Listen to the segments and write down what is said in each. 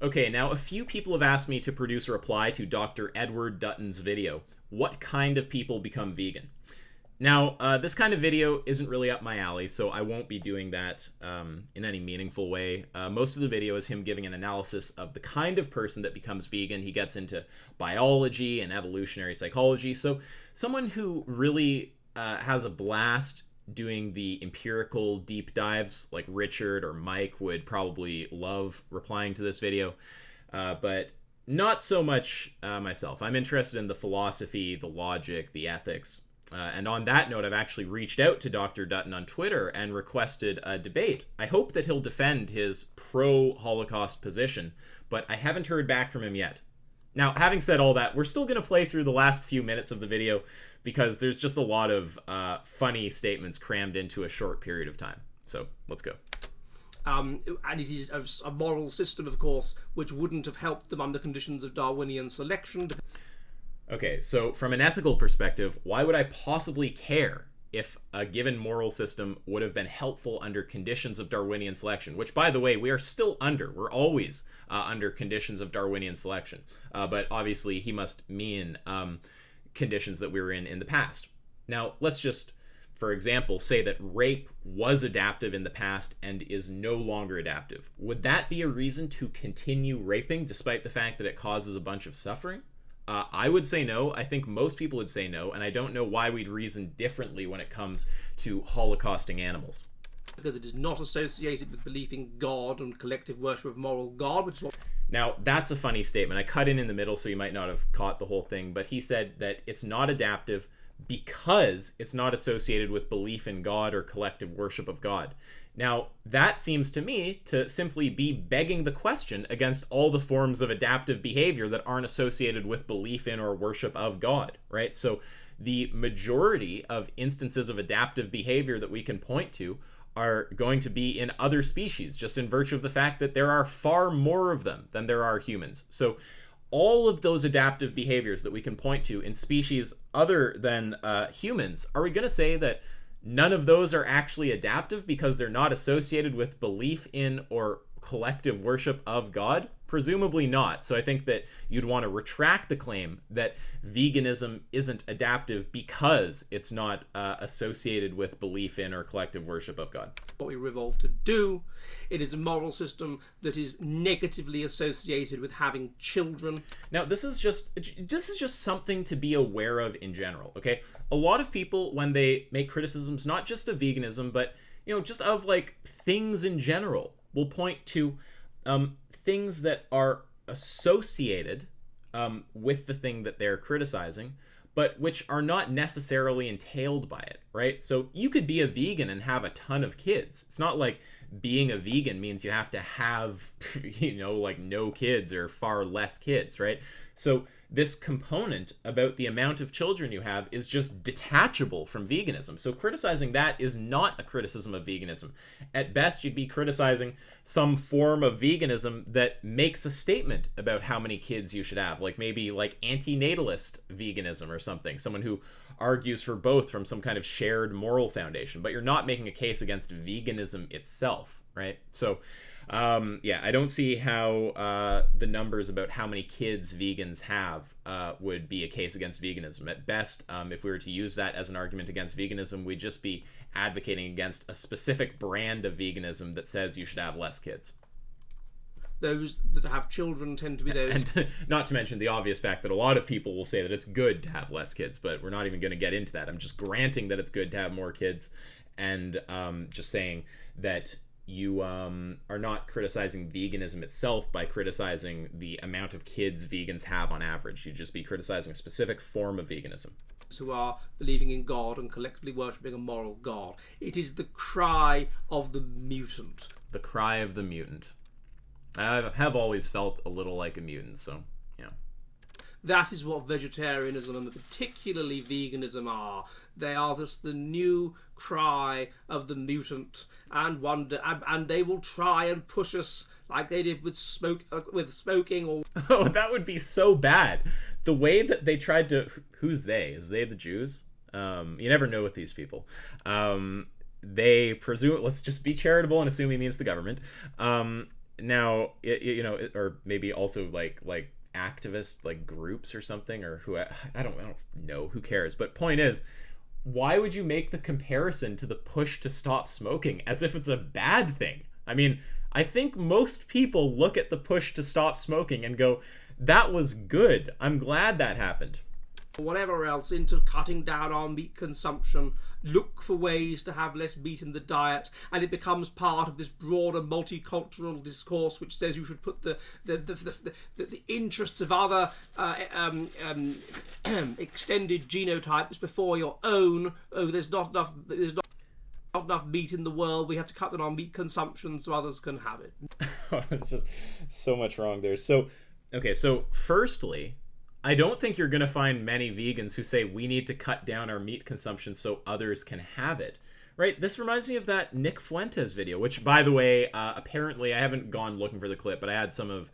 Okay, now a few people have asked me to produce a reply to Dr. Edward Dutton's video, What Kind of People Become Vegan? Now, this kind of video isn't really up my alley, so I won't be doing that in any meaningful way. Most of the video is him giving an analysis of the kind of person that becomes vegan. He gets into biology and evolutionary psychology, so someone who really has a blast doing the empirical deep dives like Richard or Mike would probably love replying to this video, but not so much myself. I'm interested in the philosophy, the logic, the ethics. And on that note, I've actually reached out to Dr. Dutton on Twitter and requested a debate. I hope that he'll defend his pro-Holocaust position, but I haven't heard back from him yet. Now, having said all that, we're still going to play through the last few minutes of the video because there's just a lot of funny statements crammed into a short period of time. So, let's go. And it is a moral system, of course, which wouldn't have helped them under conditions of Darwinian selection. Okay, so from an ethical perspective, why would I possibly care if a given moral system would have been helpful under conditions of Darwinian selection? Which, by the way, we are still under. We're always under conditions of Darwinian selection. But obviously, he must mean conditions that we were in the past. Now, let's just, for example, say that rape was adaptive in the past and is no longer adaptive. Would that be a reason to continue raping despite the fact that it causes a bunch of suffering? I would say no. I think most people would say no, and I don't know why we'd reason differently when it comes to holocausting animals. Because it is not associated with belief in God and collective worship of moral God, which is what... Now, that's a funny statement. I cut in the middle, so you might not have caught the whole thing, but he said that it's not adaptive because it's not associated with belief in God or collective worship of God. Now, that seems to me to simply be begging the question against all the forms of adaptive behavior that aren't associated with belief in or worship of God, right? So the majority of instances of adaptive behavior that we can point to are going to be in other species, just in virtue of the fact that there are far more of them than there are humans. So all of those adaptive behaviors that we can point to in species other than humans, are we going to say that none of those are actually adaptive because they're not associated with belief in or collective worship of God? Presumably not. So I think that you'd want to retract the claim that veganism isn't adaptive because it's not associated with belief in or collective worship of God. What we revolve to do. It is a moral system that is negatively associated with having children. Now, this is just something to be aware of in general, okay? A lot of people, when they make criticisms, not just of veganism, but, just of, like, things in general, will point to things that are associated with the thing that they're criticizing, but which are not necessarily entailed by it, right? So you could be a vegan and have a ton of kids. It's not like being a vegan means you have to have, like no kids or far less kids, right? So this component about the amount of children you have is just detachable from veganism. So criticizing that is not a criticism of veganism. At best, you'd be criticizing some form of veganism that makes a statement about how many kids you should have, like maybe like antinatalist veganism or something, someone who argues for both from some kind of shared moral foundation, but you're not making a case against veganism itself, right? So I don't see how the numbers about how many kids vegans have would be a case against veganism. At best, if we were to use that as an argument against veganism, we'd just be advocating against a specific brand of veganism that says you should have less kids. Those that have children tend to be those... And not to mention the obvious fact that a lot of people will say that it's good to have less kids, but we're not even going to get into that. I'm just granting that it's good to have more kids and just saying that you are not criticizing veganism itself by criticizing the amount of kids vegans have on average. You'd just be criticizing a specific form of veganism. Who are believing in God and collectively worshipping a moral God. It is the cry of the mutant. The cry of the mutant. I have always felt a little like a mutant, so, yeah. That is what vegetarianism and particularly veganism are. They are just the new cry of the mutant, and they will try and push us like they did with smoking or... Oh, that would be so bad. The way that they tried to... Who's they? Is they the Jews? You never know with these people. They presume... Let's just be charitable and assume he means the government. now, or maybe also like activist like groups or something, or who I don't know, who cares? But point is, why would you make the comparison to the push to stop smoking as if it's a bad thing? I mean, I think most people look at the push to stop smoking and go, that was good. I'm glad that happened. Whatever else, into cutting down our meat consumption, look for ways to have less meat in the diet, and it becomes part of this broader multicultural discourse which says you should put the interests of other extended genotypes before your own. Oh, there's not enough meat in the world, we have to cut down on meat consumption so others can have it. There's just so much wrong there. So firstly, I don't think you're going to find many vegans who say we need to cut down our meat consumption so others can have it, right? This reminds me of that Nick Fuentes video, which, by the way, apparently I haven't gone looking for the clip, but I had some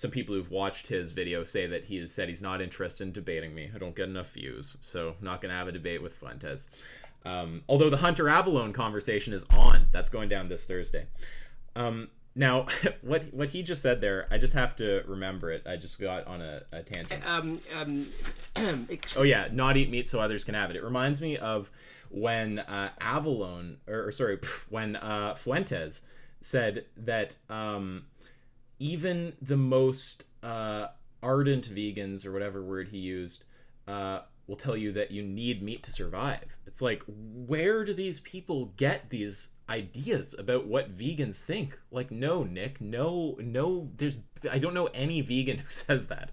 people who've watched his video say that he has said he's not interested in debating me. I don't get enough views, so not going to have a debate with Fuentes. Although the Hunter Avallone conversation is on. That's going down this Thursday. Now, what he just said there, I just have to remember it. I just got on a tangent. Oh yeah, not eat meat so others can have it. It reminds me of when when Fuentes said that even the most ardent vegans, or whatever word he used, will tell you that you need meat to survive. It's like, where do these people get these ideas about what vegans think? Like, no, Nick, no, I don't know any vegan who says that.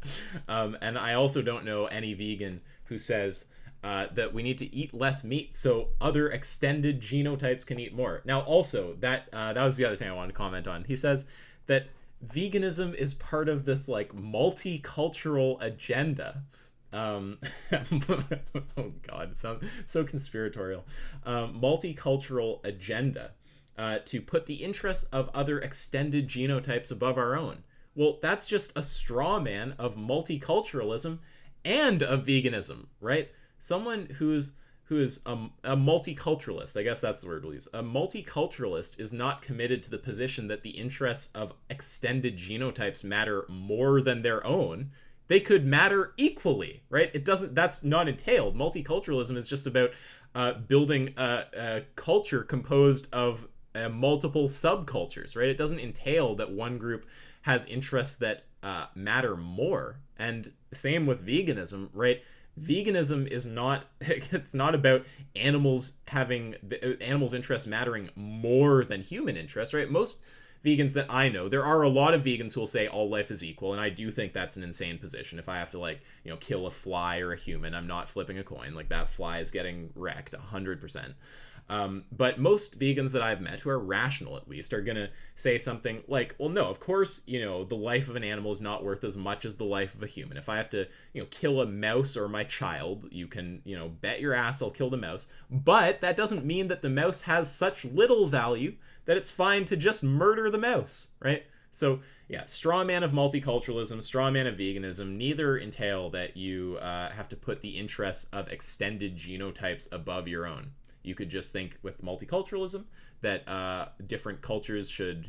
And I also don't know any vegan who says that we need to eat less meat so other extended genotypes can eat more. Now, also, that was the other thing I wanted to comment on. He says that veganism is part of this, like, multicultural agenda. Oh god, it sounds so conspiratorial. Multicultural agenda to put the interests of other extended genotypes above our own. Well, that's just a straw man of multiculturalism and of veganism, right? Someone who is a multiculturalist, I guess that's the word we'll use. A multiculturalist is not committed to the position that the interests of extended genotypes matter more than their own. They could matter equally, right? That's not entailed. Multiculturalism is just about building a culture composed of multiple subcultures, right? It doesn't entail that one group has interests that matter more. And same with veganism, right? Veganism is not, it's not about animals interests mattering more than human interests, right? Most vegans that I know, there are a lot of vegans who will say all life is equal, and I do think that's an insane position. If I have to, kill a fly or a human, I'm not flipping a coin. Like, that fly is getting wrecked 100%. But most vegans that I've met, who are rational at least, are gonna say something like, well, no, of course, the life of an animal is not worth as much as the life of a human. If I have to, kill a mouse or my child, you can, bet your ass I'll kill the mouse. But that doesn't mean that the mouse has such little value that it's fine to just murder the mouse, right? So, yeah, straw man of multiculturalism, straw man of veganism, neither entail that you have to put the interests of extended genotypes above your own. You could just think with multiculturalism that different cultures should,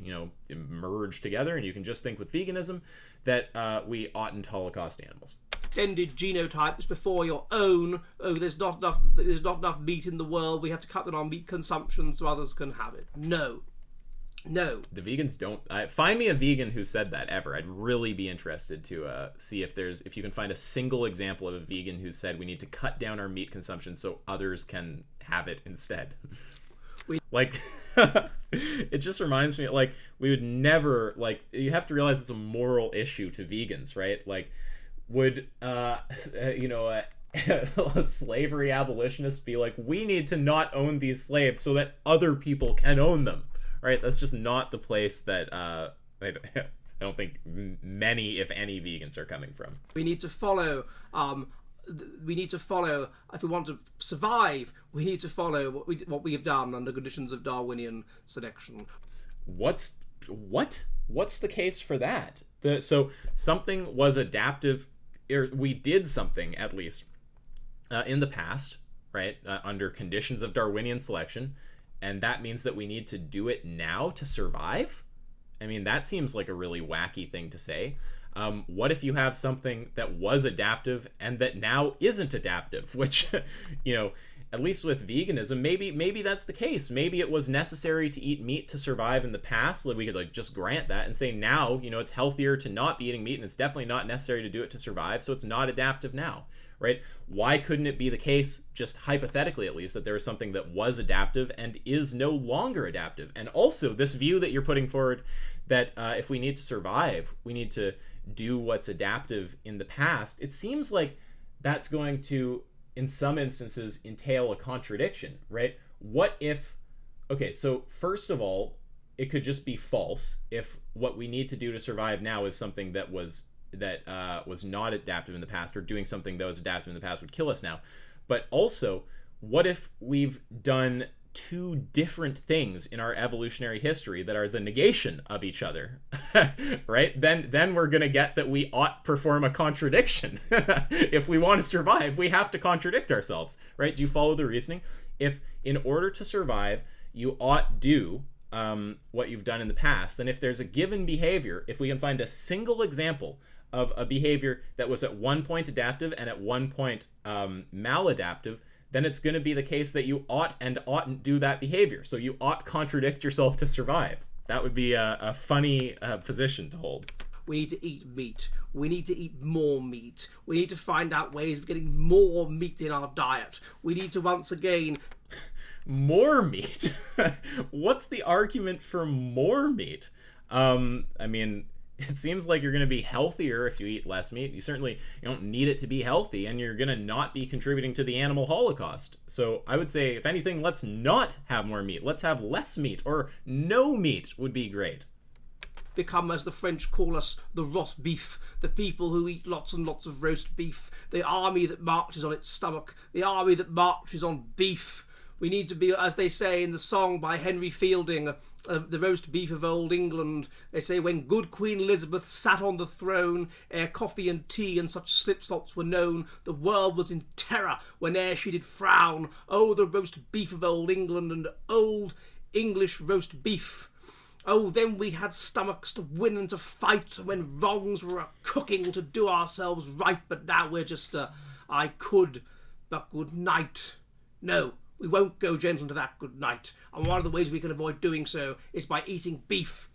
merge together, and you can just think with veganism that we oughtn't to Holocaust animals. Extended genotypes before your own. Oh, there's not enough meat in the world, we have to cut down on meat consumption so others can have it. No. The vegans don't. Find me a vegan who said that ever. I'd really be interested to see if you can find a single example of a vegan who said we need to cut down our meat consumption so others can have it instead. It just reminds me, we would never, you have to realize it's a moral issue to vegans, right? Would a slavery abolitionist be like, we need to not own these slaves so that other people can own them, right? That's just not the place that I don't think many, if any, vegans are coming from. We need to follow if we want to survive. We need to follow what we have done under conditions of Darwinian selection. What's the case for that? So something was adaptive, or we did something at least in the past, right, under conditions of Darwinian selection, and that means that we need to do it now to survive? I mean, that seems like a really wacky thing to say. What if you have something that was adaptive and that now isn't adaptive? Which, at least with veganism, maybe that's the case. Maybe it was necessary to eat meat to survive in the past. Like, we could just grant that and say now, it's healthier to not be eating meat, and it's definitely not necessary to do it to survive, so it's not adaptive now, right? Why couldn't it be the case, just hypothetically at least, that there was something that was adaptive and is no longer adaptive? And also this view that you're putting forward that if we need to survive, we need to do what's adaptive in the past, it seems like that's going to, in some instances, entail a contradiction, right? What if, okay, so first of all, it could just be false if what we need to do to survive now is something that was not adaptive in the past, or doing something that was adaptive in the past would kill us now. But also, what if we've done two different things in our evolutionary history that are the negation of each other, right? Then we're going to get that we ought perform a contradiction. If we want to survive, we have to contradict ourselves, right? Do you follow the reasoning? If in order to survive, you ought do what you've done in the past, then if there's a given behavior, if we can find a single example of a behavior that was at one point adaptive and at one point maladaptive, then it's going to be the case that you ought and oughtn't do that behavior. So you ought contradict yourself to survive. That would be a funny position to hold. We need to eat meat. We need to eat more meat. We need to find out ways of getting more meat in our diet. We need to once again... More meat? What's the argument for more meat? I mean, it seems like you're going to be healthier if you eat less meat. You don't need it to be healthy, and you're going to not be contributing to the animal holocaust. So I would say, if anything, let's not have more meat. Let's have less meat, or no meat would be great. Become, as the French call us, the roast beef, the people who eat lots and lots of roast beef, the army that marches on its stomach, the army that marches on beef. We need to be, as they say in the song by Henry Fielding, the roast beef of old England. They say, when good Queen Elizabeth sat on the throne, ere coffee and tea and such slip-slops were known, the world was in terror whene'er she did frown. Oh, the roast beef of old England, and old English roast beef. Oh, then we had stomachs to win and to fight, when wrongs were a-cooking to do ourselves right. But now we're just I could, but good night. No, we won't go gentle into that good night. And one of the ways we can avoid doing so is by eating beef.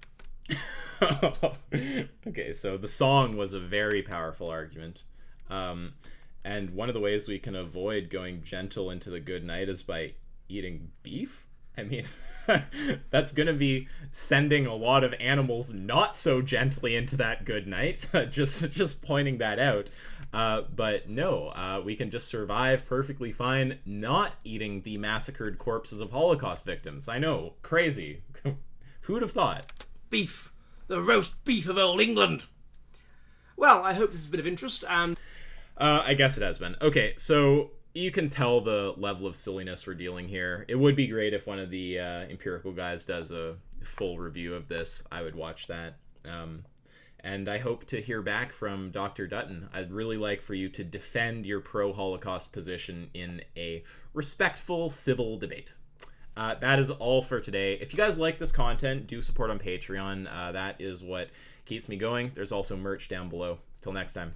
Okay, so the song was a very powerful argument. And one of the ways we can avoid going gentle into the good night is by eating beef? I mean, that's going to be sending a lot of animals not so gently into that good night. just pointing that out. But no, we can just survive perfectly fine not eating the massacred corpses of Holocaust victims. I know, crazy. Who'd have thought? Beef. The roast beef of old England. Well, I hope this is a bit of interest, and... I guess it has been. Okay, so... you can tell the level of silliness we're dealing here. It would be great if one of the empirical guys does a full review of this. I would watch that. And I hope to hear back from Dr. Dutton. I'd really like for you to defend your pro-Holocaust position in a respectful civil debate. That is all for today. If you guys like this content, do support on Patreon. That is what keeps me going. There's also merch down below. Till next time.